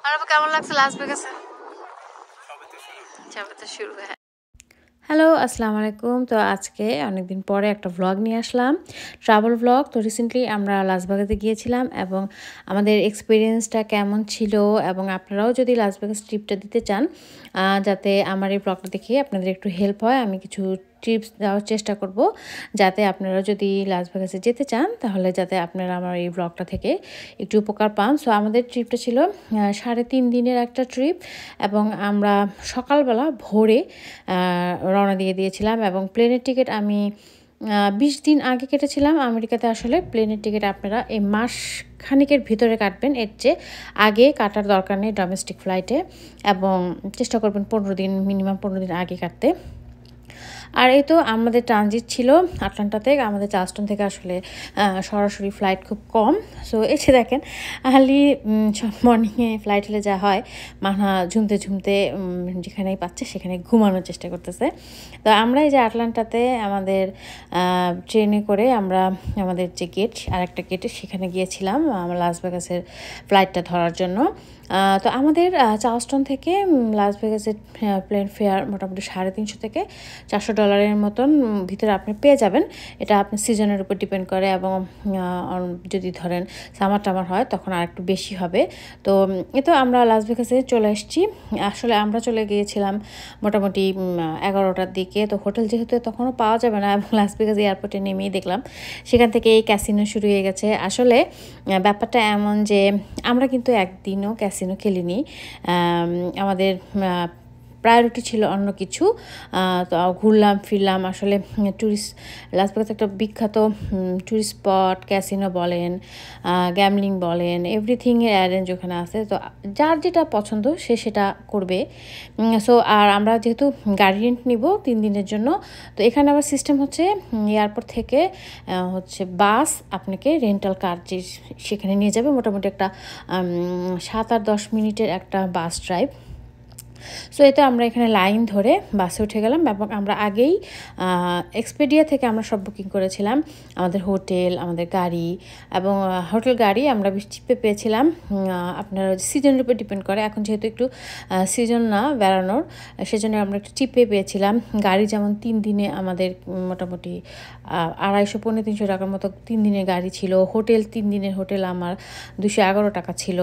আর কেমন লাগছে লাস ভেগাসে? সবে তো শুরু। হ্যাঁ, হ্যালো, আসসালামু আলাইকুম। তো আজকে অনেকদিন পরে একটা ভ্লগ নিয়ে আসলাম, ট্রাভেল ভ্লগ। তো রিসেন্টলি আমরা লাস ভেগাসে গিয়েছিলাম এবং আমাদের এক্সপিরিয়েন্সটা কেমন ছিল, এবং আপনারাও যদি লাস ভেগাস ট্রিপটা দিতে চান, যাতে আমার এই ভ্লগটা দেখে আপনাদের একটু হেল্প হয়, আমি কিছু টিপস দেওয়ার চেষ্টা করব, যাতে আপনারা যদি লাস ভেগাসে যেতে চান তাহলে যাতে আপনারা আমার এই ব্লগটা থেকে একটু উপকার পান। সো আমাদের ট্রিপটা ছিল 3.5 দিনের একটা ট্রিপ, এবং আমরা সকালবেলা ভোরে রওনা দিয়েছিলাম, এবং প্লেনের টিকিট আমি 20 দিন আগে কেটেছিলাম আমেরিকাতে। আসলে প্লেনের টিকিট আপনারা এই মাস খানিকের ভিতরে কাটবেন, এর চেয়ে আগে কাটার দরকার নেই ডোমেস্টিক ফ্লাইটে, এবং চেষ্টা করবেন 15 দিন, মিনিমাম 15 দিন আগে কাটতে। আর এই তো আমাদের ট্রানজিট ছিল আটলান্টাতে। আমাদের চার্লস্টন থেকে আসলে সরাসরি ফ্লাইট খুব কম। সো এসে দেখেন আর্লি মর্নিংয়ে ফ্লাইট হলে যা হয়, মাথা ঝুমতে ঝুমতে যেখানেই পাচ্ছে সেখানে ঘুমানোর চেষ্টা করতেছে। তো আমরা এই যে আটলান্টাতে আমাদের ট্রেনে করে আমরা আমাদের যে গেট, আরেকটা গেটে সেখানে গিয়েছিলাম লাস ভেগাসের ফ্লাইটটা ধরার জন্য। তো আমাদের চার্লস্টন থেকে লাস ভেগাসের প্লেন ফেয়ার মোটামুটি $350 থেকে $400 মতন ভিতরে আপনি পেয়ে যাবেন। এটা আপনার সিজনের উপর ডিপেন্ড করে, এবং যদি ধরেন সামার টামার হয় তখন আর একটু বেশি হবে। তো এ তো আমরা লাস ভেগাসে চলে এসেছি। আসলে আমরা চলে গিয়েছিলাম মোটামুটি 11টার দিকে। তো হোটেল যেহেতু তখনও পাওয়া যাবে না, এবং লাস ভেগাস এয়ারপোর্টে নেমেই দেখলাম সেখান থেকে এই ক্যাসিনো শুরু হয়ে গেছে। আসলে ব্যাপারটা এমন যে আমরা কিন্তু একদিনও ক্যাসিনো খেলিনি, আমাদের প্রায়োরিটি ছিল অন্য কিছু। তো ঘুরলাম ফিরলাম। আসলে ট্যুরিস্ট লাস ভেগাস একটা বিখ্যাত ট্যুরিস্ট স্পট, ক্যাসিনো বলেন, গ্যামলিং বলেন, এভরিথিংয়ের অ্যারেঞ্জ ওখানে আছে। তো যার যেটা পছন্দ সে সেটা করবে। সো আর আমরা যেহেতু গাড়ি রেন্ট নিব 3 দিনের জন্য, তো এখানে আবার সিস্টেম হচ্ছে এয়ারপোর্ট থেকে হচ্ছে বাস আপনাকে রেন্টাল কার যে সেখানে নিয়ে যাবে। মোটামুটি একটা 7 আর 10 মিনিটের একটা বাস ড্রাইভ। সো এতে আমরা এখানে লাইন ধরে বাসে উঠে গেলাম, এবং আমরা আগেই এক্সপেডিয়া থেকে আমরা সব বুকিং করেছিলাম, আমাদের হোটেল, আমাদের গাড়ি, এবং হোটেল গাড়ি আমরা বেশ চিপে পেয়েছিলাম। আপনার সিজনের উপর ডিপেন্ড করে, এখন যেহেতু একটু সিজন না বেড়ানোর, সেজন্য আমরা একটু চিপে পেয়েছিলাম। গাড়ি যেমন 3 দিনে আমাদের মোটামুটি 250-300 টাকার মতো 3 দিনের গাড়ি ছিল। হোটেল 3 দিনের হোটেল আমার $211 ছিল,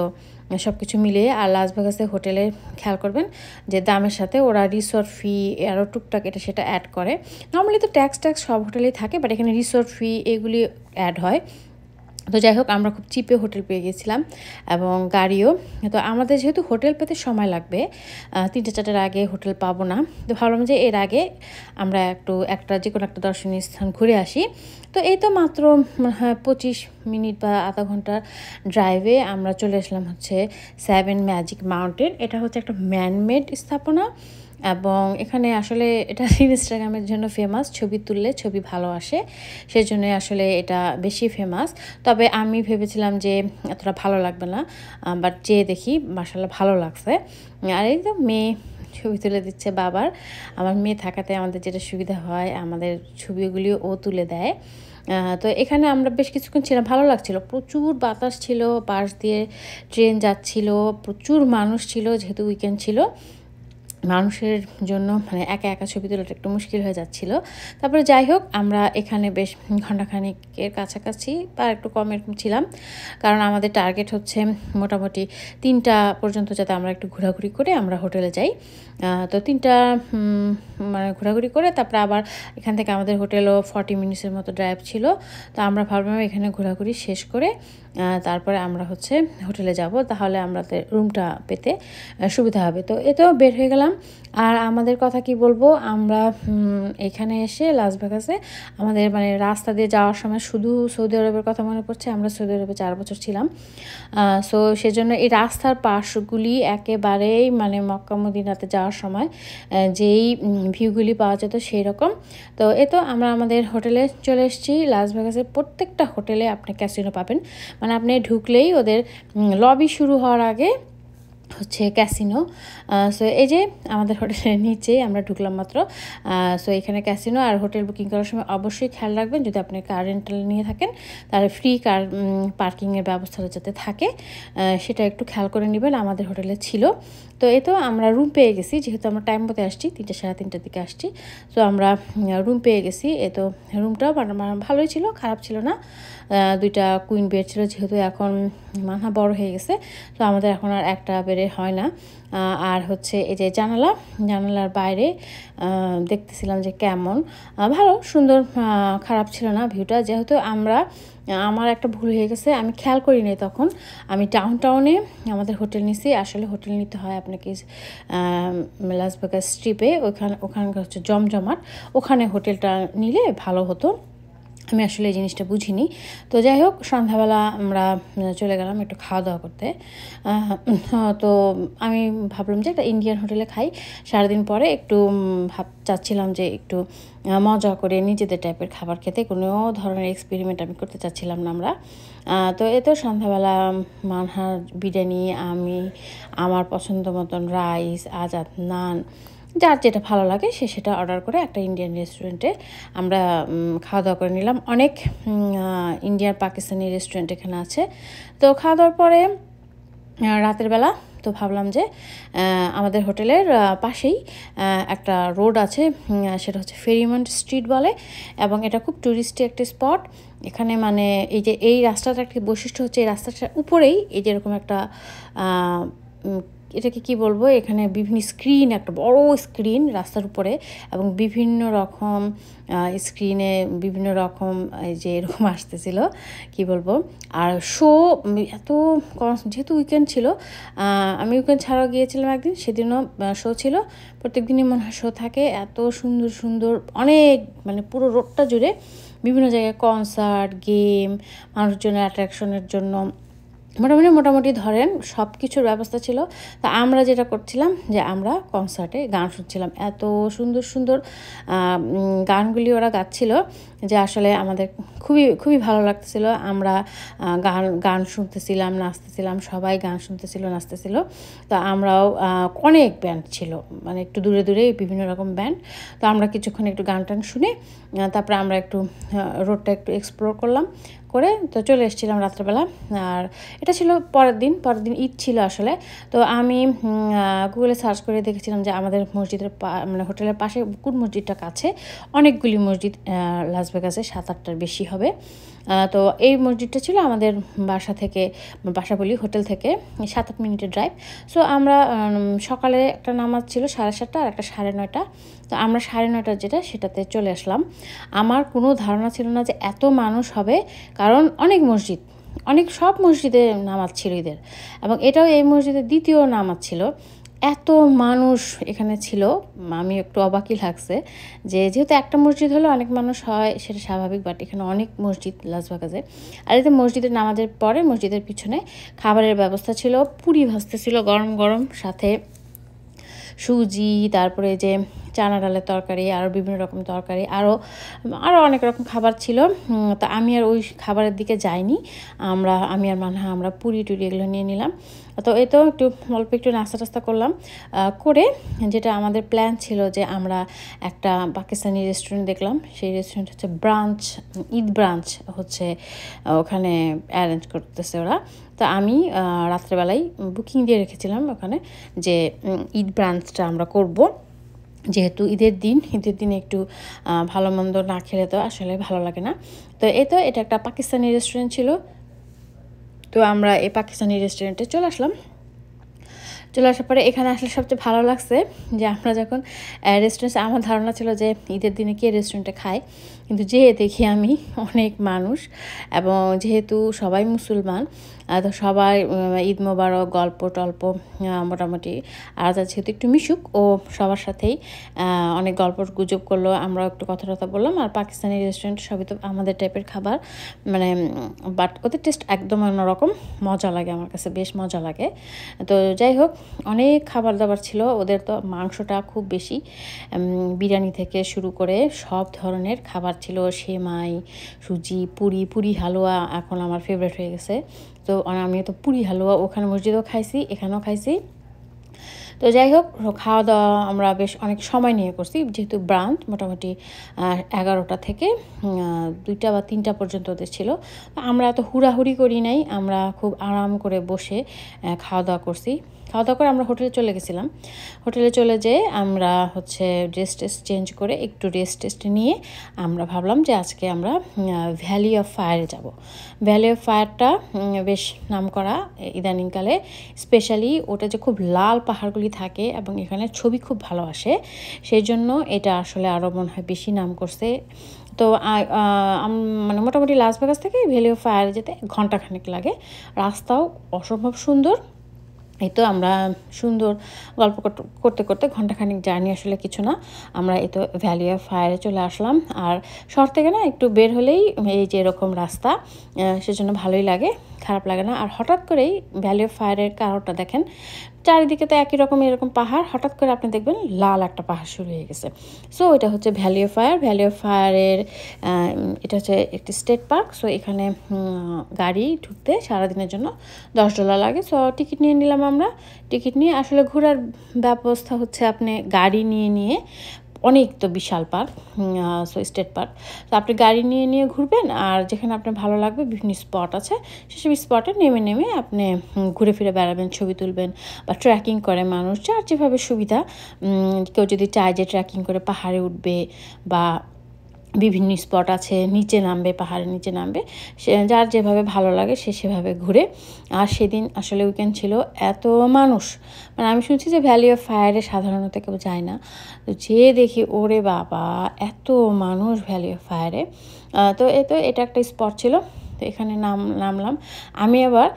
সব কিছু মিলিয়ে। আর লাস ভেগাসে হোটেলে খেয়াল করবেন যে দামের সাথে ওরা রিসোর্ট ফি আরও টুকটাক এটা সেটা অ্যাড করে। নর্মালি তো ট্যাক্স সব হোটেলেই থাকে, বাট এখানে রিসোর্ট ফি এগুলি অ্যাড হয়। তো যাই হোক, আমরা খুব চিপে হোটেল পেয়ে গেছিলাম, এবং গাড়িও। তো আমাদের যেহেতু হোটেল পেতে সময় লাগবে, 3-4টার আগে হোটেল পাবো না, তো ভাবলাম যে এর আগে আমরা যে কোনো একটা দর্শনীয় স্থান ঘুরে আসি। তো এই তো মাত্র 25 মিনিট বা আধা ঘন্টার ড্রাইভে আমরা চলে আসলাম হচ্ছে 7 ম্যাজিক মাউন্টেন। এটা হচ্ছে একটা ম্যানমেড স্থাপনা, এবং এখানে আসলে এটা ইনস্টাগ্রামের জন্য ফেমাস। ছবি তুললে ছবি ভালো আসে, সেজন্য আসলে এটা বেশি ফেমাস। তবে আমি ভেবেছিলাম যে এতটা ভালো লাগবে না, বাট যেয়ে দেখি মাশাআল্লাহ ভালো লাগছে। আর এই তো মেয়ে ছবি তুলে দিচ্ছে বাবার। আমার মেয়ে থাকাতে আমাদের যেটা সুবিধা হয়, আমাদের ছবিগুলিও ও তুলে দেয়। তো এখানে আমরা বেশ কিছুক্ষণ ছিলাম, ভালো লাগছিল। প্রচুর বাতাস ছিল, পাশ দিয়ে ট্রেন যাচ্ছিল, প্রচুর মানুষ ছিল, যেহেতু উইকেন্ড ছিল। মানুষের জন্য মানে একা একা ছবি তোলাটা একটু মুশকিল হয়ে যাচ্ছিল। তারপরে যাই হোক, আমরা এখানে বেশ ঘণ্টাখানিকের কাছাকাছি বা একটু কম এরকম ছিলাম, কারণ আমাদের টার্গেট হচ্ছে মোটামুটি 3টা পর্যন্ত যাতে আমরা একটু ঘোরাঘুরি করে আমরা হোটেলে যাই। তো 3টা মানে ঘোরাঘুরি করে তারপরে আবার এখান থেকে আমাদের হোটেলও 40 মিনিটসের মতো ড্রাইভ ছিল। তো আমরা ভাবলাম এখানে ঘোরাঘুরি শেষ করে তারপরে আমরা হচ্ছে হোটেলে যাব, তাহলে আমাদের রুমটা পেতে সুবিধা হবে। তো এতেও বের হয়ে গেলাম। আর আমাদের কথা কি বলবো, আমরা এখানে এসে লাস ভেগাসে আমাদের মানে রাস্তা দিয়ে যাওয়ার সময় শুধু সৌদি আরবের কথা মনে পড়ছে। আমরা সৌদি আরবে 4 বছর ছিলাম। সো সেজন্য এই রাস্তার পাশগুলি একেবারেই মানে মক্কা মদিনাতে যাওয়ার সময় যেই ভিউগুলি পাওয়া যেত সেই রকম। তো এ তো আমরা আমাদের হোটেলে চলে এসেছি। লাস ভেগাসের প্রত্যেকটা হোটেলে আপনি ক্যাসিনো পাবেন, মানে আপনি ঢুকলেই ওদের লবি শুরু হওয়ার আগে হচ্ছে ক্যাসিনো। সো এই যে আমাদের হোটেলের নিচে আমরা ঢুকলাম মাত্র। সো এখানে ক্যাসিনো, আর হোটেল বুকিং করার সময় অবশ্যই খেয়াল রাখবেন যদি আপনি কার রেন্টাল নিয়ে থাকেন তাহলে ফ্রি কার পার্কিংয়ের ব্যবস্থাটা যাতে থাকে সেটা একটু খেয়াল করে নেবেন। আমাদের হোটেলে ছিল। তো এই তো আমরা রুম পেয়ে গেছি, যেহেতু আমরা টাইম মতো আসছি, 3টা সাড়ে 3টার দিকে আসছি। তো আমরা রুম পেয়ে গেছি। এ তো রুমটাও ভালোই ছিল, খারাপ ছিল না। 2টা কুইন বেড ছিল, যেহেতু এখন মানহা বড় হয়ে গেছে তো আমাদের এখন আর একটা বেডে হয় না। আর হচ্ছে এই যে জানালার বাইরে দেখতেছিলাম যে কেমন ভালো সুন্দর, খারাপ ছিল না ভিউটা। যেহেতু আমার একটা ভুল হয়ে গেছে, আমি খেয়াল করিনি তখন। আমি টাউনে আমাদের হোটেল নিছি। আসলে হোটেল নিতে হয় আপনাকে লাস ভেগাস স্ট্রিপে, ওখানকার হচ্ছে জমজমাট, ওখানে হোটেলটা নিলে ভালো হতো। আমি আসলে এই জিনিসটা বুঝিনি। তো যাই হোক, সন্ধ্যাবেলা আমরা চলে গেলাম একটু খাওয়া দাওয়া করতে। তো আমি ভাবলাম যে একটা ইন্ডিয়ান হোটেলে খাই। সারাদিন পরে একটু চাচ্ছিলাম যে একটু মজা করে নিজেদের টাইপের খাবার খেতে, কোনো ধরনের এক্সপেরিমেন্ট আমি করতে চাচ্ছিলাম না আমরা। তো এতো সন্ধ্যাবেলা মানহার বিরিয়ানি, আমি আমার পছন্দ মতন রাইস, আজাদ নান, যার যেটা ভালো লাগে সেটা অর্ডার করে একটা ইন্ডিয়ান রেস্টুরেন্টে আমরা খাওয়া দাওয়া করে নিলাম। অনেক ইন্ডিয়ান পাকিস্তানি রেস্টুরেন্ট এখানে আছে। তো খাওয়া দাওয়ার পরে রাতের বেলা তো ভাবলাম যে আমাদের হোটেলের পাশেই একটা রোড আছে, সেটা হচ্ছে ফেরিমন্ট স্ট্রিট বলে, এবং এটা খুব টুরিস্টি একটা স্পট। এখানে মানে এই রাস্তাটার একটি বৈশিষ্ট্য হচ্ছে এই রাস্তাটার উপরেই এই যে এরকম একটা এটাকে কি বলবো, এখানে বিভিন্ন স্ক্রিন, একটা বড় স্ক্রিন রাস্তার উপরে, এবং বিভিন্ন রকম স্ক্রিনে বিভিন্ন রকম এই যে এরকম আসতেছিল, কি বলবো। আর শো এত, যেহেতু উইকেন্ড ছিল, আমি উইকেন্ড ছাড়াও গিয়েছিলাম একদিন, সেদিনও শো ছিল। প্রত্যেক দিনই মনে হয় শো থাকে। এত সুন্দর সুন্দর অনেক, মানে পুরো রোডটা জুড়ে বিভিন্ন জায়গায় কনসার্ট, গেম, মানুষজনের অ্যাট্রাকশনের জন্য মোটামুটি ধরেন সব কিছুর ব্যবস্থা ছিল। তা আমরা যেটা করছিলাম যে আমরা কনসার্টে গান শুনছিলাম। এত সুন্দর সুন্দর গানগুলি ওরা গাচ্ছিল যে আসলে আমাদের খুবই ভালো লাগতেছিল। আমরা গান শুনতেছিলাম, নাচতেছিলাম, সবাই গান শুনতেছিল, নাচতেছিল। তো আমরাও অনেক ব্যান্ড ছিল, মানে একটু দূরে দূরে বিভিন্ন রকম ব্যান্ড। তো আমরা কিছুক্ষণ একটু গান টান শুনে তারপরে আমরা একটু রোডটা একটু এক্সপ্লোর করলাম, করে তো চলে এসেছিলাম রাত্রেবেলা। আর এটা ছিল পরের দিন ঈদ ছিল আসলে। তো আমি গুগলে সার্চ করে দেখেছিলাম যে আমাদের মসজিদের মানে হোটেলের পাশে কোন মসজিদটা কাছে। অনেকগুলি মসজিদ লাস ভেগাসে, 7-8টার বেশি হবে। তো এই মসজিদটা ছিল আমাদের বাসা বলি হোটেল থেকে 7-8 মিনিটের ড্রাইভ। সো আমরা সকালে একটা নামাজ ছিল 7:30 আর একটা 9:30। তো আমরা 9:30 যেটা সেটাতে চলে আসলাম। আমার কোনো ধারণা ছিল না যে এত মানুষ হবে, কারণ সব মসজিদে নামাজ ছিল ঈদের, এবং এটাও এই মসজিদের দ্বিতীয় নামাজ ছিল। এত মানুষ এখানে ছিল, আমি একটু অবাকই লাগছে যে যেহেতু একটা মসজিদ হলে অনেক মানুষ হয় সেটা স্বাভাবিক, বাট এখানে অনেক মসজিদ লাস ভেগাসে। আর এতে মসজিদের নামাজের পরে মসজিদের পিছনে খাবারের ব্যবস্থা ছিল, পুরি ভাজতে ছিল গরম গরম, সাথে সুজি, তারপরে যে চানা ডালের তরকারি, আরও বিভিন্ন রকম তরকারি, আরও অনেক রকম খাবার ছিল। তো আমি আর ওই খাবারের দিকে যাইনি। আমি আর মানহা আমরা পুরি টুরি এগুলো নিয়ে নিলাম। তো এই তো অল্প একটু নাস্তা টাস্তা করলাম, করে যেটা আমাদের প্ল্যান ছিল যে আমরা একটা পাকিস্তানি রেস্টুরেন্ট দেখলাম। সেই রেস্টুরেন্ট হচ্ছে ঈদ ব্রাঞ্চ হচ্ছে ওখানে অ্যারেঞ্জ করতেছে ওরা। তো আমি রাত্রেবেলায় বুকিং দিয়ে রেখেছিলাম ওখানে যে ঈদ ব্রাঞ্চটা আমরা করব, যেহেতু ঈদের দিন একটু ভালো মন্দ না খেলে তো আসলে ভালো লাগে না। তো এটা একটা পাকিস্তানি রেস্টুরেন্ট ছিল। তো আমরা এই পাকিস্তানি রেস্টুরেন্টে চলে আসার পরে এখানে আসলে সবচেয়ে ভালো লাগছে যে আমরা যখন রেস্টুরেন্টে, আমার ধারণা ছিল যে ঈদের দিনে কে রেস্টুরেন্টে খায়, কিন্তু দেখি আমি অনেক মানুষ, এবং যেহেতু সবাই মুসলমান, তো সবাই ঈদ মোবারক, গল্প টল্প মোটামুটি, আর যেহেতু একটু মিশুক, ও সবার সাথেই অনেক গল্প গুজব করলো, আমরাও একটু কথা বললাম। আর পাকিস্তানি রেস্টুরেন্ট সবই তো আমাদের টাইপের খাবার, মানে বাট ওদের টেস্ট একদম অন্যরকম, মজা লাগে, আমার কাছে বেশ মজা লাগে। তো যাই হোক, অনেক খাবার দাবার ছিল ওদের। তো মাংসটা খুব বেশি, বিরিয়ানি থেকে শুরু করে সব ধরনের খাবার ছিল, সেমাই, সুজি, পুরি হালুয়া এখন আমার ফেভারিট হয়ে গেছে। তো আমি তো পুরি হালুয়া ওখানে মসজিদেও খাইছি, এখানেও খাইছি। তো যাই হোক, খাওয়া দাওয়া আমরা বেশ অনেক সময় নিয়ে করছি, যেহেতু ব্রাঞ্চ মোটামুটি 11টা থেকে 2টা বা 3টা পর্যন্ত ওদের ছিল। আমরা এত হুড়াহুড়ি করি নাই, আমরা খুব আরাম করে বসে খাওয়া দাওয়া করছি। খাওয়া দাওয়া করে আমরা হোটেলে চলে গেছিলাম। হোটেলে চলে যেয়ে আমরা হচ্ছে ড্রেস টেস্ট চেঞ্জ করে একটু রেস্ট টেস্ট নিয়ে আমরা ভাবলাম যে আজকে আমরা ভ্যালি অফ ফায়ারে যাব। ভ্যালি অফ ফায়ারটা বেশ নামকরা ইদানিংকালে, স্পেশালি ওটা যে খুব লাল পাহাড়গুলি থাকে এবং এখানে ছবি খুব ভালো আসে, সেই জন্য এটা আসলে আরও মনে হয় বেশি নাম করছে। তো মানে মোটামুটি লাস ভেগাস থেকে ভ্যালি অফ ফায়ারে যেতে ঘন্টাখানেক লাগে। রাস্তাও অসম্ভব সুন্দর। এই তো আমরা সুন্দর গল্প করতে করতে ঘন্টাখানিক জার্নি আসলে কিছু না, আমরা এই তো ভ্যালি অফ ফায়ারে চলে আসলাম। আর শহর থেকে না একটু বের হলেই এই যে এরকম রাস্তা, সেজন্য ভালোই লাগে, খারাপ লাগে না। আর হঠাৎ করেই ভ্যালি অফ ফায়ারের কারণটা দেখেন, চারিদিকে তো একই রকম এরকম পাহাড়, হঠাৎ করে আপনি দেখবেন লাল একটা পাহাড় শুরু হয়ে গেছে। সো এটা হচ্ছে valley of fire. Valley of ফায়ারের এটা হচ্ছে একটি স্টেট পার্ক। সো এখানে গাড়ি ঢুকতে সারাদিনের জন্য $10 লাগে। সো টিকিট নিয়ে নিলাম আমরা। টিকিট নিয়ে আসলে ঘোরার ব্যবস্থা হচ্ছে আপনি গাড়ি নিয়ে অনেক তো বিশাল পার্ক, সো স্টেট পার্ক। তো আপনি গাড়ি নিয়ে ঘুরবেন, আর যেখানে আপনার ভালো লাগবে বিভিন্ন স্পট আছে, সেসব স্পটে নেমে আপনি ঘুরে ফিরে বেড়াবেন, ছবি তুলবেন বা ট্রেকিং করে মানুষ যার যেভাবে সুবিধা। কেউ যদি চায় যে ট্রেকিং করে পাহাড়ে উঠবে বা বিভিন্ন স্পট আছে নিচে নামবে, পাহাড়ের নিচে নামবে, সে যার যেভাবে ভালো লাগে সে সেভাবে ঘুরে। আর সেদিন আসলে উইকেন্ড ছিল, এত মানুষ, মানে আমি শুনছি যে ভ্যালি অফ ফায়ারে সাধারণত কেউ যায় না, তো যে দেখি ওরে বাবা এত মানুষ ভ্যালি অফ ফায়ারে। তো এটা একটা স্পট ছিল। তো এখানে নামলাম। আমি আবার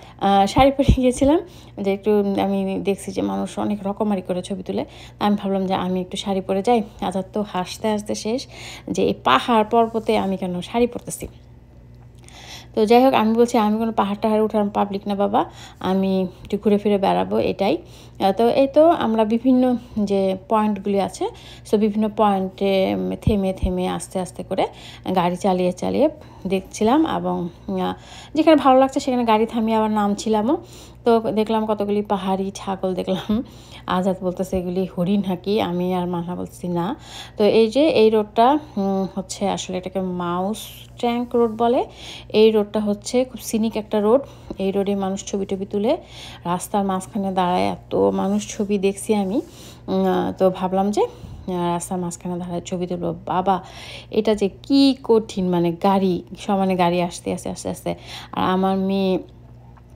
শাড়ি পরে গিয়েছিলাম, যে একটু আমি দেখছি যে মানুষ অনেক রকমারি করে ছবি তুলে, আমি ভাবলাম যে আমি একটু শাড়ি পরে যাই। আজাদ তো হাসতে হাসতে শেষ যে এই পাহাড় পর্বতে আমি কেন শাড়ি পরতেছি। তো যাই হোক, আমি বলছি আমি কোনো পাহাড় টাহাড়ে উঠার পাবলিক না বাবা, আমি একটু ঘুরে ফিরে বেড়াবো এটাই। তো এই তো আমরা বিভিন্ন যে পয়েন্টগুলি আছে, সো বিভিন্ন পয়েন্টে থেমে আস্তে আস্তে করে গাড়ি চালিয়ে দেখছিলাম, এবং যেখানে ভালো লাগছে সেখানে গাড়ি থামিয়ে আবার নামছিলামও। তো দেখলাম কতগুলি পাহাড়ি ছাগল দেখলাম। আজাদ বলতেছে এগুলি হরিণ নাকি, আমি আর মানা বলছি না। তো এই যে এই রোডটা হচ্ছে আসলে এটাকে মাউস ট্যাঙ্ক রোড বলে। এই রোডটা হচ্ছে খুব সিনিক একটা রোড। এই রোডে মানুষ ছবি টবি তুলে, রাস্তার মাঝখানে দাঁড়ায় এত মানুষ ছবি দেখছি আমি। তো ভাবলাম যে রাস্তার মাঝখানে দাঁড়ায় ছবি তুলবো, বাবা এটা যে কি কঠিন, মানে গাড়ি সমানে গাড়ি আসতে আস্তে। আর আমার মেয়ে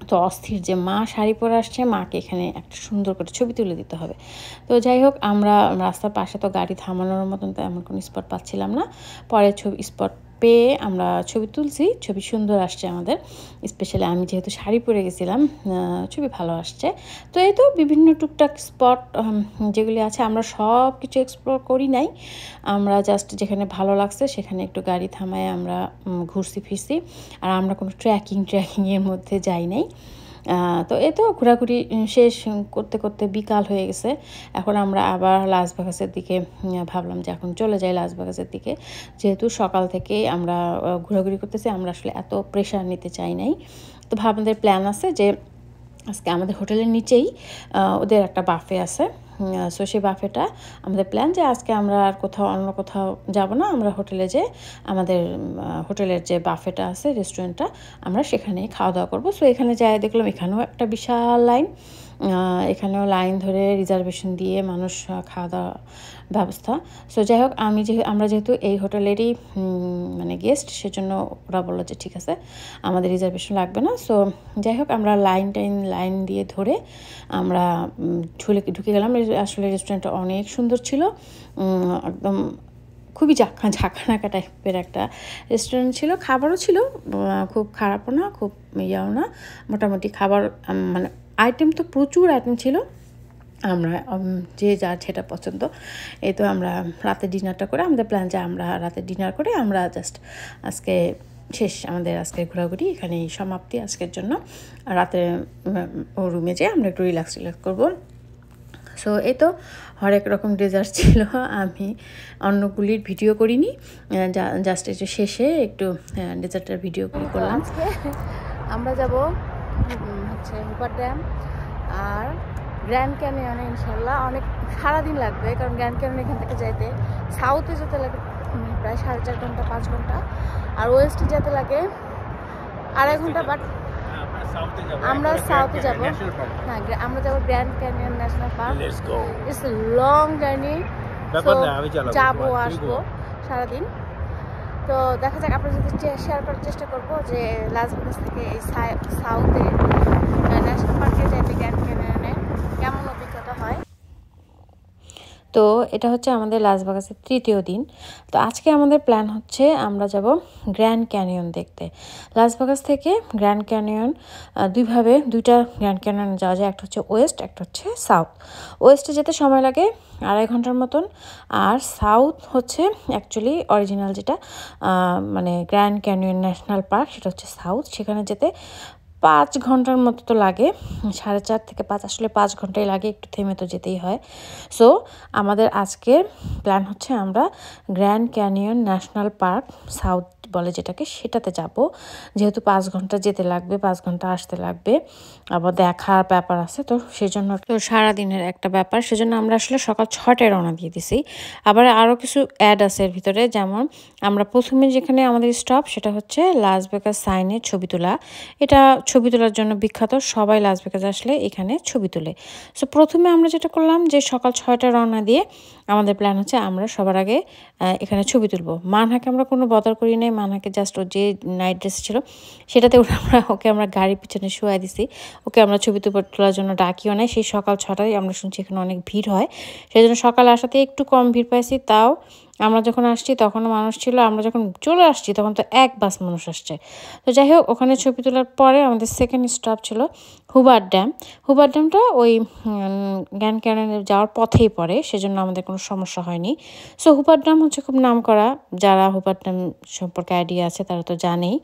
তো অস্থির যে মা শাড়ি পরে আসছে, মাকে এখানে একটা সুন্দর করে ছবি তুলে দিতে হবে। তো যাই হোক, আমরা রাস্তার পাশে তো গাড়ি থামানোর মতন তো এমন কোনো স্পট পাচ্ছিলাম না। পরে স্পট পেয়ে আমরা ছবি তুলছি, ছবি সুন্দর আসছে আমাদের। স্পেশালি আমি যেহেতু শাড়ি পরে গেছিলাম, ছবি ভালো আসছে। তো এই তো বিভিন্ন টুকটাক স্পট যেগুলি আছে, আমরা সব কিছু এক্সপ্লোর করি নাই, আমরা জাস্ট যেখানে ভালো লাগছে সেখানে একটু গাড়ি থামায় আমরা ঘুরছি ফিরছি। আর আমরা কোনো ট্রেকিংয়ের মধ্যে যাই নাই। তো এই তো ঘোরাঘুরি শেষ করতে বিকাল হয়ে গেছে। এখন আমরা আবার লাস ভেগাসের দিকে ভাবলাম যে এখন চলে যাই লাস ভেগাসের দিকে, যেহেতু সকাল থেকে আমরা ঘোরাঘুরি করতেছি, আমরা আসলে এত প্রেশার নিতে চাই নাই। তো আমাদের প্ল্যান আছে যে আজকে আমাদের হোটেলের নিচেই ওদের একটা বাফে আছে। সো সেই বাফেটা আমাদের প্ল্যান যে আজকে আমরা আর অন্য কোথাও যাব না, আমরা হোটেলে যে আমাদের হোটেলের যে বাফেটা আছে রেস্টুরেন্টটা, আমরা সেখানেই খাওয়া দাওয়া করবো। সো এখানে যাই দেখলাম এখানেও একটা বিশাল লাইন, এখানেও লাইন ধরে রিজার্ভেশন দিয়ে মানুষ খাওয়া দাওয়া ব্যবস্থা। সো যাই হোক, আমরা যেহেতু এই হোটেলেরই মানে গেস্ট, সেজন্য ওরা বললো যে ঠিক আছে আমাদের রিজার্ভেশন লাগবে না। সো যাই হোক, আমরা লাইন দিয়ে ধরে আমরা ঢুকে গেলাম। আসলে রেস্টুরেন্টটা অনেক সুন্দর ছিল, একদম খুবই ঝাঁকানাকা টাইপের একটা রেস্টুরেন্ট ছিল। খাবারও ছিল খুব খারাপও না, খুব ইয়েও না, মোটামুটি খাবার, মানে আইটেম তো প্রচুর আইটেম ছিল। আমরা যে যার যেটা পছন্দ। এই তো আমরা রাতে ডিনারটা করে, আমাদের প্ল্যান যে আমরা রাতে ডিনার করে আমরা জাস্ট আজকে শেষ, আমাদের আজকে ঘোরাঘুরি এখানেই সমাপ্তি আজকের জন্য। রাতে রুমে যেয়ে আমরা একটু রিল্যাক্স করবো। সো এই তো হরেক রকম ডেজার্ট ছিল, আমি অন্যগুলির ভিডিও করিনি, জাস্ট একটু শেষে একটু ডেজার্টের ভিডিও করলাম। আমরা যাব হচ্ছে হুপার ড্যাম আর গ্র্যান্ড ক্যানিয়নে ইনশাল্লাহ অনেক সারাদিন লাগবে, কারণ গ্র্যান্ড ক্যানিয়ন এখান থেকে যাইতে সাউথে যেতে লাগে প্রায় 4.5 ঘন্টা 5 ঘন্টা, আর ওয়েস্টে যেতে লাগে 2.5 ঘন্টা। বাট আমরা সাউথে যাব, হ্যাঁ আমরা যাবো grand canyon national park. It's long journey, যাবো আসবো সারাদিন। তো দেখা যাক, আপনার সাথে শেয়ার করার চেষ্টা করবো যে লাস ভেগাস থেকে এই সাউথে ন্যাশনাল পার্কে যাইতে গ্র্যান্ড ক্যানিয়নে কেমন অভিজ্ঞতা হয়। তো এটা হচ্ছে আমাদের লাস ভেগাসের 3য় দিন। তো আজকে আমাদের প্ল্যান হচ্ছে আমরা যাব গ্র্যান্ড ক্যানিয়ন দেখতে। লাস ভেগাস থেকে গ্র্যান্ড ক্যানিয়ন দুইটা গ্র্যান্ড ক্যানিয়ন যাওয়া যায়, একটা হচ্ছে ওয়েস্ট, একটা হচ্ছে সাউথ। ওয়েস্টে যেতে সময় লাগে 2.5 ঘন্টার মতন, আর সাউথ হচ্ছে অ্যাকচুয়ালি অরিজিনাল যেটা মানে গ্র্যান্ড ক্যানিয়ন ন্যাশনাল পার্ক, সেটা হচ্ছে সাউথ। সেখানে যেতে 5 ঘন্টার মতো তো লাগে, 4.5 থেকে 5, আসলে 5 ঘন্টাই লাগে, একটু থেমে তো যেতেই হয়। সো আমাদের আজকের প্ল্যান হচ্ছে আমরা grand canyon national park south বলে যেটাকে, সেটাতে যাব। যেহেতু 5 ঘন্টা যেতে লাগবে, 5 ঘন্টা আসতে লাগবে, আবার দেখার ব্যাপার আছে, তো সেজন্য তো সারাদিনের একটা ব্যাপার, সেজন্য আমরা আসলে সকাল 6টায় রওনা দিয়ে দিছি। আবার আরও কিছু অ্যাড আছে এর ভিতরে, যেমন আমরা প্রথমে যেখানে আমাদের স্টপ সেটা হচ্ছে লাস ভেগাস সাইনে ছবি তোলা। এটা ছবি তোলার জন্য বিখ্যাত, সবাই লাস ভেগাস আসলে এখানে ছবি তোলে। সো প্রথমে আমরা যেটা করলাম যে সকাল 6টায় রওনা দিয়ে আমাদের প্ল্যান হচ্ছে আমরা সবার আগে এখানে ছবি তুলবো। মানহাকে আমরা কোনো বদল করি নাই, মানহাকে জাস্ট ও যে নাইট ড্রেস ছিল সেটাতে ওকে আমরা গাড়ির পিছনে শুয়ে দিছি, ওকে আমরা ছবি তোলার জন্য ডাকিও নাই। সেই সকাল 6টায় আমরা শুনছি এখানে অনেক ভিড় হয়, সেই জন্য সকালে আসাতে একটু কম ভিড় পাইছি। তাও আমরা যখন আসছি তখনও মানুষ ছিল, আমরা যখন চলে আসছি তখন তো 1 বাস মানুষ আসছে। তো যাই হোক, ওখানে ছবি তোলার পরে আমাদের সেকেন্ড স্টপ ছিল হুবার্ট ড্যাম। হুবার্ট ড্যামটা ওই গ্র্যান্ড ক্যানিয়নে যাওয়ার পথেই পড়ে, সেজন্য আমাদের কোনো সমস্যা হয়নি। সো হুবার্ট ড্যাম হচ্ছে খুব নামকরা, যারা হুবার্ট ড্যাম সম্পর্কে আইডিয়া আছে তারা তো জানেই।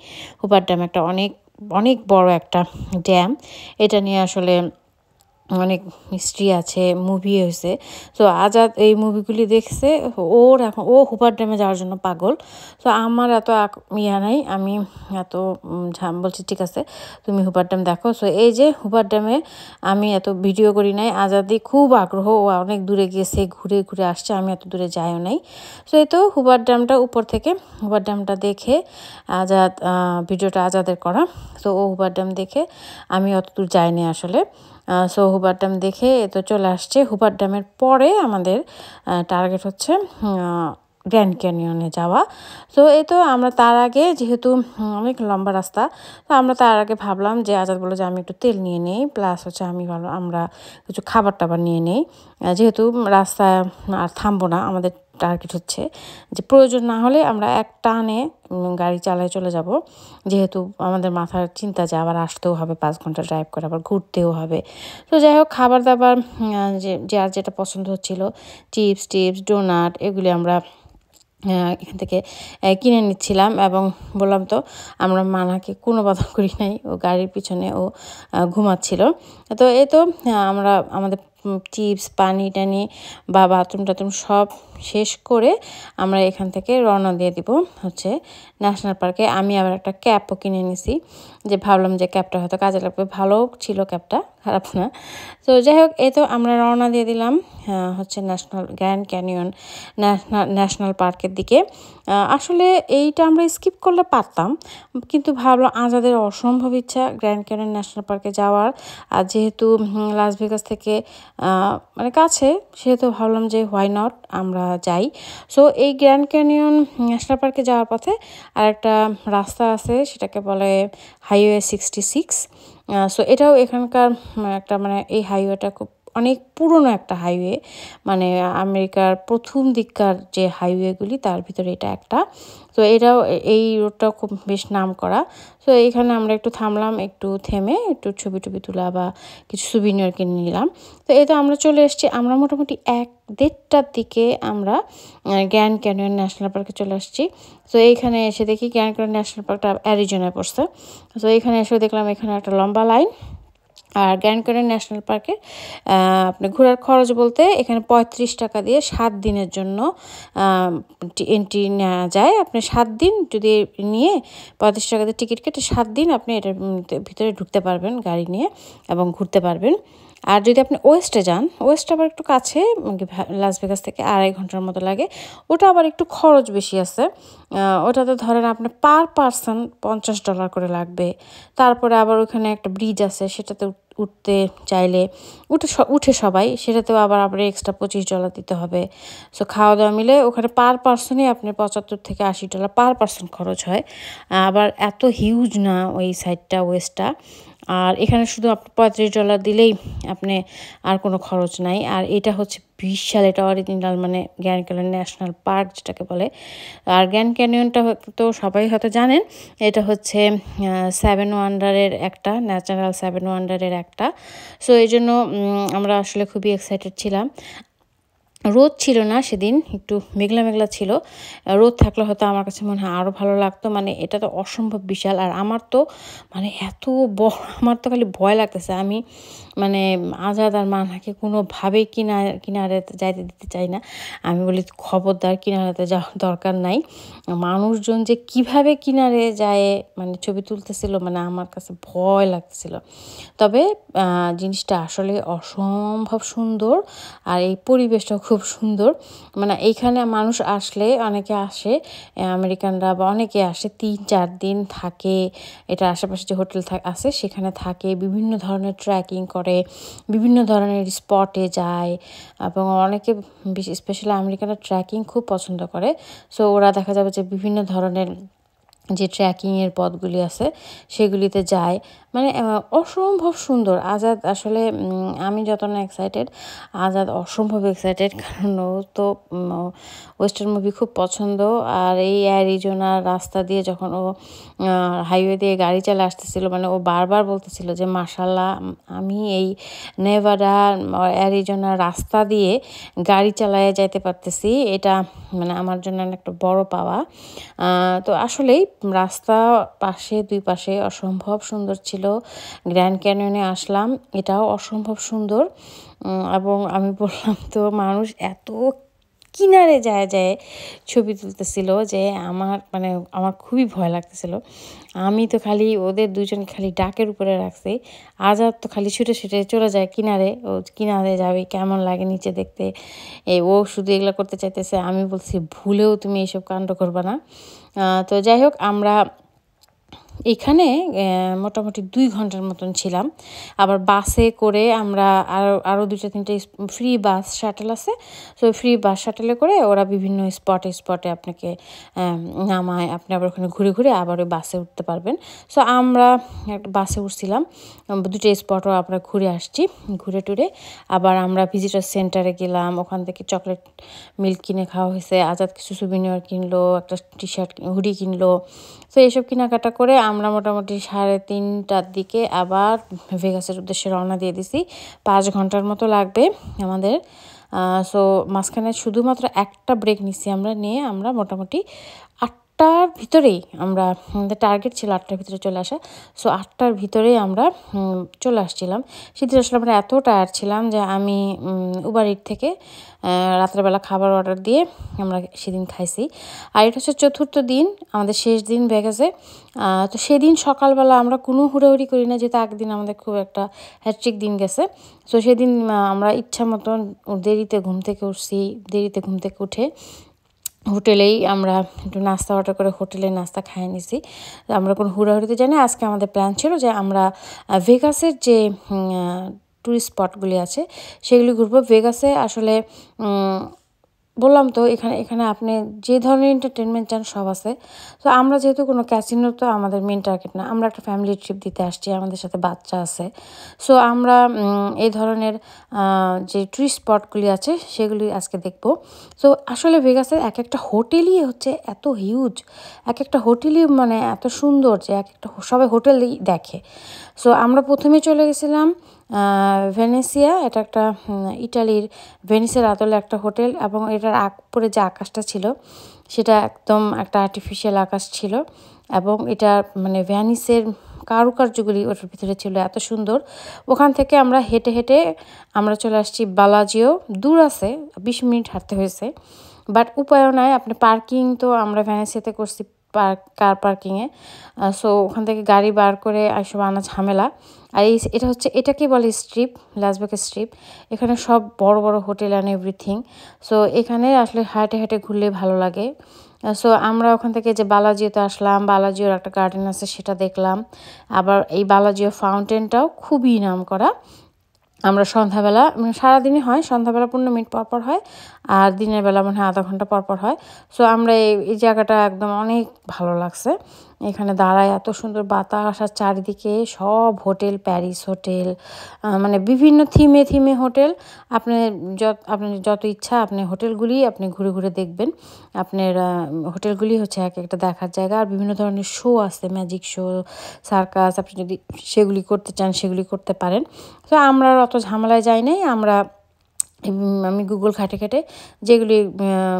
হুবার্ট ড্যাম একটা অনেক অনেক বড় একটা ড্যাম, এটা নিয়ে আসলে অনেক মিস্ট্রি আছে, মুভি হয়েছে। তো আজাদ এই মুভিগুলি দেখছে, এখন ও হুবার্ট ড্যামে যাওয়ার জন্য পাগল। তো আমার এত নাই, আমি এত বলছি ঠিক আছে তুমি হুবার্ট ড্যাম দেখো। সো এই যে হুবার্ট ড্যামে আমি এত ভিডিও করি নাই, আজাদি খুব আগ্রহ, ও অনেক দূরে গেছে, ঘুরে ঘুরে আসছে, আমি এত দূরে যাইও নাই। সো এই তো হুবার্ট ড্যামটা উপর থেকে হুবার্ট ড্যামটা দেখে আজাদ, ভিডিওটা আজাদের করা। তো ও হুবার্ট ড্যাম দেখে, আমি অত দূর যাইনি আসলে। সো হুবার্ট ড্যাম দেখে তো চলে আসছে। হুবার্ট ড্যামের পরে আমাদের টার্গেট হচ্ছে গ্র্যান্ড ক্যানিয়নে যাওয়া। তো এই তো আমরা তার আগে, যেহেতু অনেক লম্বা রাস্তা, তো আমরা তার আগে ভাবলাম যে আজাদ বললো যে আমি একটু তেল নিয়ে নেই, প্লাস হচ্ছে আমরা কিছু খাবার টাবার নিয়ে নেই, যেহেতু রাস্তায় আর থামবো না। আমাদের টার্গেট হচ্ছে যে প্রয়োজন না হলে আমরা এক টানে গাড়ি চালায় চলে যাব, যেহেতু আমাদের মাথার চিন্তা যে আবার আসতেও হবে, 5 ঘন্টা ড্রাইভ করে, আবার ঘুরতেও হবে। তো যাই হোক, খাবার দাবার যার যেটা পছন্দ হচ্ছিল, চিপস ডোনাট, এগুলি আমরা এখান থেকে কিনে নিচ্ছিলাম। এবং বললাম তো আমরা মানাকে কোনো বাধা করি নাই, ও গাড়ির পিছনে ও ঘুমাচ্ছিল। তো এই তো আমরা আমাদের চিপস, পানি টানি বা বাথরুম সব শেষ করে আমরা এখান থেকে রওনা দিয়ে দিব হচ্ছে ন্যাশনাল পার্কে। আমি আবার একটা ক্যাপও কিনে নিছি, যে ভাবলাম যে ক্যাপটা হয়তো কাজে লাগবে, ভালো ছিল ক্যাপটা, খারাপ না। তো যাই হোক, এই তো আমরা রওনা দিয়ে দিলাম হচ্ছে গ্র্যান্ড ক্যানিয়ন ন্যাশনাল পার্কের দিকে। আসলে এইটা আমরা স্কিপ করলে পারতাম, কিন্তু ভাবলাম আজাদের অসম্ভব ইচ্ছা গ্র্যান্ড ক্যানিয়ন ন্যাশনাল পার্কে যাওয়ার। আর যেহেতু লাস ভেগাস থেকে মানে কাছে, সেহেতু ভাবলাম যে হোয়াই নট আমরা যাই। সো এই গ্র্যান্ড ক্যানিয়ন ন্যাশনাল পার্কে যাওয়ার পথে আর একটা রাস্তা আছে, সেটাকে বলে হাইওয়ে 66। সো এটাও এখানকার একটা মানে এই হাইওয়েটা খুব অনেক পুরনো একটা হাইওয়ে, মানে আমেরিকার প্রথম দিককার যে হাইওয়েগুলি তার ভিতরে এটা একটা। তো এটাও, এই রোডটাও খুব বেশ নাম করা। তো এইখানে আমরা একটু থামলাম, একটু থেমে একটু ছবি তোলা বা কিছু সুভিনিয়র কিনে নিলাম। তো এই তো আমরা চলে এসেছি, আমরা মোটামুটি 1-1:30টার দিকে আমরা গ্র্যান্ড ক্যানিয়ন ন্যাশনাল পার্কে চলে আসছি। তো এইখানে এসে দেখি গ্র্যান্ড ক্যানিয়ন ন্যাশনাল পার্কটা অ্যারিজোনায় পড়ছে। তো এইখানে এসে দেখলাম এখানে একটা লম্বা লাইন। আর গ্র্যান্ড ক্যানিয়ন ন্যাশনাল পার্কে আপনি ঘোরার খরচ বলতে এখানে 35 টাকা দিয়ে 7 দিনের জন্য এন্ট্রি নেওয়া যায়। আপনি 7 দিন যদি নিয়ে 35 টাকা দিয়ে টিকিট কেটে 7 দিন আপনি এটার ভিতরে ঢুকতে পারবেন গাড়ি নিয়ে এবং ঘুরতে পারবেন। আর যদি আপনি ওয়েস্টে যান, ওয়েস্ট আবার একটু কাছে লাস ভেগাস থেকে 2.5 ঘন্টার মতো লাগে। ওটা আবার একটু খরচ বেশি আছে। ওটাতে ধরেন আপনার পার পারসন $50 করে লাগবে। তারপরে আবার ওখানে একটা ব্রিজ আছে, সেটাতে উঠতে চাইলে উঠে সবাই, সেটাতেও আবার এক্সট্রা $25 দিতে হবে। সো খাওয়া দাওয়া মিলে ওখানে পার পারসনই আপনার $75 থেকে $80 পার পারসন খরচ হয়। আবার এত হিউজ না ওই সাইডটা, ওয়েস্টটা। আর এখানে শুধু আপনি $35 দিলেই আপনি আর কোনো খরচ নাই। আর এটা হচ্ছে বিশাল, এটা অরিজিনাল মানে গ্র্যান্ড ক্যানিয়ন ন্যাশনাল পার্ক যেটাকে বলে। আর গ্র্যান্ড ক্যানিয়নটা তো সবাই হয়তো জানেন, এটা হচ্ছে 7 ওয়ান্ডারের একটা, ন্যাচারাল 7 ওয়ান্ডারের একটা। সো এই জন্য আমরা আসলে খুবই এক্সাইটেড ছিলাম। রোদ ছিল না সেদিন, একটু মেঘলা মেঘলা ছিল। রোদ থাকলে হয়তো আমার কাছে মনে হয় আরও ভালো লাগতো। মানে এটা তো অসম্ভব বিশাল। আর আমার তো মানে এত বড়, আমার তো খালি ভয় লাগতেছে। আমি মানে আজাদ আর মানহাকে কোনোভাবেই কিনারে যাইতে দিতে চাই না। আমি বলি খবরদার, কিনারাতে যাওয়ার দরকার নাই। মানুষজন যে কিভাবে কিনারে যায় মানে ছবি তুলতেছিল, মানে আমার কাছে ভয় লাগতেছিল। তবে জিনিসটা আসলে অসম্ভব সুন্দর। আর এই পরিবেশটাও খুব সুন্দর। মানে এইখানে মানুষ আসলে, অনেকে আসে, আমেরিকানরা বা অনেকে আসে, 3-4 দিন থাকে। এটা আশেপাশে যে হোটেল আছে সেখানে থাকে, বিভিন্ন ধরনের ট্রেকিং করে, বিভিন্ন ধরনের স্পটে যায়। এবং অনেকে স্পেশালি আমেরিকানরা ট্রেকিং খুব পছন্দ করে। সো ওরা দেখা যাবে যে বিভিন্ন ধরনের যে ট্রেকিংয়ের পথগুলি আছে সেগুলিতে যায়। মানে অসম্ভব সুন্দর। আজাদ আসলে আমি যত না এক্সাইটেড, আজাদ অসম্ভব এক্সাইটেড, কারণ ও তো ওয়েস্টার্ন মুভি খুব পছন্দ। আর এই অ্যারিজোনার রাস্তা দিয়ে যখন ও হাইওয়ে দিয়ে গাড়ি চালিয়ে আসতেছিল, মানে ও বারবার বলতেছিল যে মাশাল্লাহ, আমি এই নেভাডা অ্যারিজোনার রাস্তা দিয়ে গাড়ি চালায় যাইতে পারতেছি, এটা মানে আমার জন্য একটা বড় পাওয়া। তো আসলেই রাস্তা পাশে, দুই পাশে অসম্ভব সুন্দর ছিল। গ্র্যান্ড ক্যানিয়নে আসলাম, এটাও অসম্ভব সুন্দর। এবং আমি বললাম তো, মানুষ এত কিনারে যায় ছবি তুলতেছিল যে আমার খুবই ভয় লাগতেছিল। আমি তো খালি ওদের দুজন খালি ডাকের উপরে রাখছি। আজাদ তো খালি ছুটে ছুটে চলে যায় কিনারে, ও কিনারে যাবে, কেমন লাগে নিচে দেখতে। ও শুধু এগুলো করতে চাইতেছে। আমি বলছি ভুলেও তুমি এইসব কাণ্ড করবা না। তো যাই হোক, আমরা এখানে মোটামুটি 2 ঘন্টার মতন ছিলাম। আবার বাসে করে আমরা আরও 2-3টে ফ্রি বাস শাটেল আছে। সো ফ্রি বাস শাটেলে করে ওরা বিভিন্ন স্পটে আপনাকে নামায়, আপনি আবার ওখানে ঘুরে ঘুরে আবার ওই বাসে উঠতে পারবেন। সো আমরা একটা বাসে উঠছিলাম, 2টা স্পটও আমরা ঘুরে আসছি। ঘুরে টুরে আবার আমরা ভিজিটার সেন্টারে গেলাম, ওখান থেকে চকলেট মিল্ক কিনে খাওয়া হয়েছে। আজাদ কিছু সুভিনিয়ার কিনলো, একটা টি-শার্ট হুডি কিনলো। তো এইসব কেনাকাটা করে আমরা মোটামুটি 3:30টার দিকে আবার ভেগাসের উদ্দেশ্যে রওনা দিয়ে দিছি। 5 ঘন্টার মতো লাগবে আমাদের। সো মাঝখানে শুধুমাত্র একটা ব্রেক নিচ্ছি আমরা, নিয়ে আমরা মোটামুটি 8টার ভিতরেই আমাদের টার্গেট ছিল 8টার ভিতরে চলে আসা। সো 8টার ভিতরেই আমরা চলে আসছিলাম। সেদিন আসলে আমরা এত টায়ার্ড ছিলাম যে আমি উবার ইট থেকে রাত্রেবেলা খাবার অর্ডার দিয়ে আমরা সেদিন খাইছি। আর এটা হচ্ছে 4র্থ দিন, আমাদের শেষ দিন ভেগাসে। তো সেদিন সকালবেলা আমরা কোনো হুড়োহুড়ি করি না, যেহেতু আগের দিন আমাদের খুব একটা হ্যাট্রিক দিন গেছে। তো সেদিন আমরা ইচ্ছা মতন দেরিতে ঘুম থেকে উঠছি। দেরিতে ঘুম থেকে উঠে হোটেলেই আমরা একটু নাস্তা অর্ডার করে হোটেলে নাস্তা খাইয়ে নিছি। আমরা কোনো হুড়াহুড়িতে যাই না। আজকে আমাদের প্ল্যান ছিল যে আমরা ভেগাসের যে টুরিস্ট স্পটগুলি আছে সেগুলি ঘুরবো। ভেগাসে আসলে বললাম তো, এখানে আপনি যে ধরনের এন্টারটেনমেন্ট চান সব আছে। তো আমরা যেহেতু কোনো ক্যাসিনো তো আমাদের মেন টার্গেট না, আমরা একটা ফ্যামিলি ট্রিপ দিতে আসছি, আমাদের সাথে বাচ্চা আছে। সো আমরা এই ধরনের যে টুরিস্ট স্পটগুলি আছে সেগুলি আজকে দেখব। সো আসলে ভেগাসের এক একটা হোটেলই হচ্ছে এত হিউজ, এক একটা হোটেলই মানে এত সুন্দর যে এক একটা সবাই হোটেলই দেখে। সো আমরা প্রথমে চলে গেছিলাম ভেনেসিয়া। এটা একটা ইটালির ভেনিসের আদলে একটা হোটেল, এবং এটার উপরে যে আকাশটা ছিল সেটা একদম একটা আর্টিফিশিয়াল আকাশ ছিল। এবং এটা মানে ভ্যানিসের কারুকার্যগুলি ওটার ভিতরে ছিল এত সুন্দর। ওখান থেকে আমরা হেঁটে হেঁটে আমরা চলে আসছি বালাজিও। দূর আছে, 20 মিনিট হাঁটতে হয়েছে, বাট উপায়ও নাই। আপনি পার্কিং তো আমরা ভ্যানিসিয়াতে করছি কার পার্কিংয়ে। সো ওখান থেকে গাড়ি বার করে এসব আনা ঝামেলা। আর এটা হচ্ছে, এটাকে বলে স্ট্রিপ, লাস ভেগাস স্ট্রিপ। এখানে সব বড় বড় হোটেল অ্যান্ড এভরিথিং। সো এখানে আসলে হাঁটে হাঁটে ঘুরলে ভালো লাগে। সো আমরা ওখান থেকে যে বালাজিওতে আসলাম, বালাজিওর একটা গার্ডেন আছে সেটা দেখলাম। আবার এই বালাজিও ফাউন্টেনটাও খুবই নাম করা। আমরা সন্ধ্যাবেলা, মানে সারাদিনই হয়, সন্ধ্যাবেলা 15 মিনিট পর পর হয়, আর দিনের বেলা মনে হয় আধা ঘন্টা পর পর হয়। সো আমরা এই জায়গাটা একদম অনেক ভালো লাগছে। এখানে দাঁড়ায়, এত সুন্দর বাতাস, আর চারিদিকে সব হোটেল, প্যারিস হোটেল, মানে বিভিন্ন থিমে থিমে হোটেল। আপনি যত ইচ্ছা আপনি হোটেলগুলি আপনি ঘুরে ঘুরে দেখবেন। আপনার হোটেলগুলি হচ্ছে এক একটা দেখার জায়গা। আর বিভিন্ন ধরনের শো আছে, ম্যাজিক শো, সার্কাস, আপনি যদি সেগুলি করতে চান সেগুলি করতে পারেন। তো আমরা অত ঝামেলায় যাই নাই। আমি গুগল ঘাটে ঘাটে যেগুলি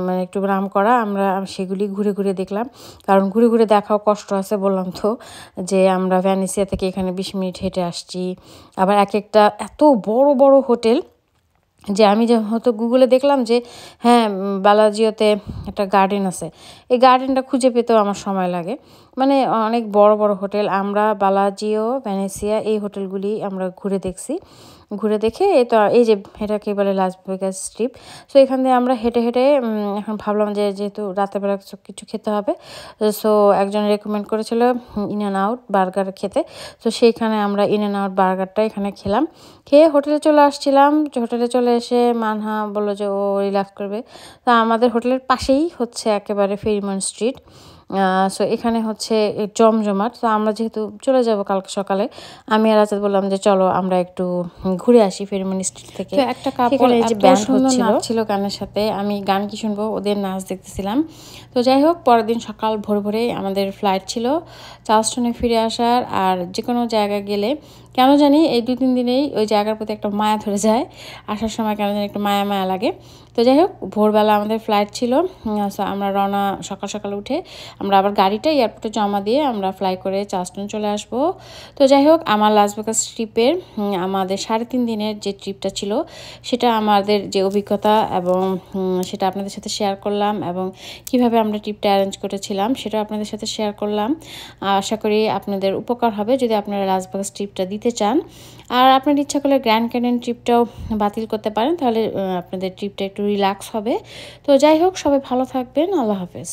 মানে একটু নাম করা, আমরা সেগুলি ঘুরে ঘুরে দেখলাম। কারণ ঘুরে ঘুরে দেখাও কষ্ট আছে, বললাম তো যে আমরা ভ্যানিসিয়া থেকে এখানে 20 মিনিট হেঁটে আসছি। আবার এক একটা এত বড় বড় হোটেল, যে আমি হয়তো গুগলে দেখলাম যে হ্যাঁ বালাজিওতে একটা গার্ডেন আছে, এই গার্ডেনটা খুঁজে পেতেও আমার সময় লাগে। মানে অনেক বড় বড় হোটেল। আমরা বালাজিও, ভেনেসিয়া এই হোটেলগুলি আমরা ঘুরে দেখছি। ঘুরে দেখে এই যে এটাকে বলে লাস ভেগাস স্ট্রিপ। সো এখান দিয়ে আমরা হেঁটে হেঁটে এখন ভাবলাম যে যেহেতু রাতেরবেলা কিছু খেতে হবে, সো একজন রেকমেন্ড করেছিল ইন অ্যান্ড আউট বার্গার খেতে। তো সেইখানে আমরা ইন অ্যান্ড আউট বার্গারটা এখানে খেলাম। খেয়ে হোটেলে চলে আসছিলাম। হোটেলে চলে এসে মানহা বললো যে ও রিল্যাক্স করবে। তা আমাদের হোটেলের পাশেই হচ্ছে একেবারে ফেরিমন স্ট্রিট। সো এখানে হচ্ছে জমজমাট। তো আমরা যেহেতু চলে যাব কালকে সকালে, আমি আর আজাদ বললাম যে চলো আমরা একটু ঘুরে আসি ফেরিমন স্ট্রিট থেকে। একটা কাপড় যে ব্যান্ড হচ্ছিল গানের সাথে, আমি গান কি শুনবো, ওদের নাচ দেখতেছিলাম। তো যাই হোক, পরের দিন সকাল ভোর ভোরে আমাদের ফ্লাইট ছিল চার্লস্টনে ফিরে আসার। আর যে কোনো জায়গায় গেলে কেন জানি এই 2-3 দিনেই ওই জায়গার প্রতি একটা মায়া ধরে যায়। আসার সময় কেন জানি একটু মায়া মায়া লাগে। তো যাই হোক, ভোরবেলা আমাদের ফ্লাইট ছিল। আমরা রওনা সকাল সকাল উঠে আমরা আবার গাড়িটা এয়ারপোর্টে জমা দিয়ে আমরা ফ্লাই করে চার্লস্টন চলে আসবো। তো যাই হোক, আমার লাস ভেগাস ট্রিপের আমাদের 3.5 দিনের যে ট্রিপটা ছিল, সেটা আমাদের যে অভিজ্ঞতা এবং সেটা আপনাদের সাথে শেয়ার করলাম, এবং কিভাবে আমরা ট্রিপটা অ্যারেঞ্জ করেছিলাম সেটা আপনাদের সাথে শেয়ার করলাম। আশা করি আপনাদের উপকার হবে যদি আপনারা লাস ভেগাস ট্রিপটা দিতে চান। আর আপনার ইচ্ছা করলে গ্র্যান্ড ক্যানিয়ন ট্রিপটাও বাতিল করতে পারেন, তাহলে আপনাদের ট্রিপটা একটু রিল্যাক্স হবে। তো যাই হোক, সবাই ভালো থাকবেন। আল্লাহ হাফেজ।